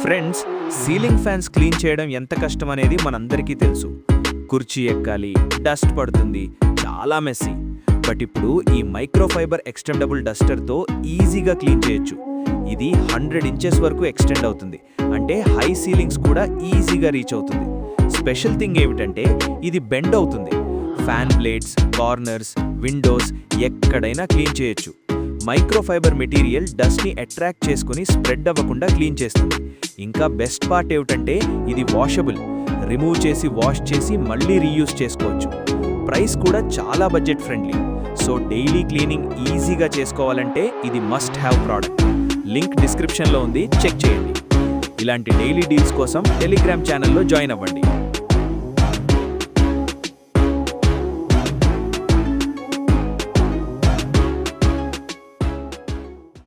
Friends, ceiling fans clean చేయడం ఎంత కష్టం అనేది మనందరికీ తెలుసు. కుర్చీ ఎక్కాలి, డస్ట్ పడుతుంది, చాలా మెస్సీ. బట్ ఇప్పుడు ఈ మైక్రోఫైబర్ ఎక్స్టెండబుల్ డస్టర్తో ఈజీగా క్లీన్ చేయొచ్చు. ఇది 100 ఇంచెస్ వరకు ఎక్స్టెండ్ అవుతుంది, అంటే హై సీలింగ్స్ కూడా ఈజీగా రీచ్ అవుతుంది. స్పెషల్ థింగ్ ఏమిటంటే ఇది బెండ్ అవుతుంది. ఫ్యాన్ బ్లేడ్స్, కార్నర్స్, విండోస్ ఎక్కడైనా క్లీన్ చేయొచ్చు. మైక్రోఫైబర్ మెటీరియల్ డస్ట్ని అట్రాక్ట్ చేసుకుని స్ప్రెడ్ అవ్వకుండా క్లీన్ చేస్తుంది. ఇంకా బెస్ట్ పార్ట్ ఏమిటంటే ఇది వాషబుల్. రిమూవ్ చేసి వాష్ చేసి మళ్ళీ రీయూజ్ చేసుకోవచ్చు. ప్రైస్ కూడా చాలా budget friendly. So daily cleaning ఈజీగా చేసుకోవాలంటే ఇది మస్ట్ హ్యావ్ ప్రోడక్ట్. లింక్ డిస్క్రిప్షన్లో ఉంది, చెక్ చేయండి. ఇలాంటి డైలీ డీల్స్ కోసం టెలిగ్రామ్ ఛానల్లో జాయిన్ అవ్వండి.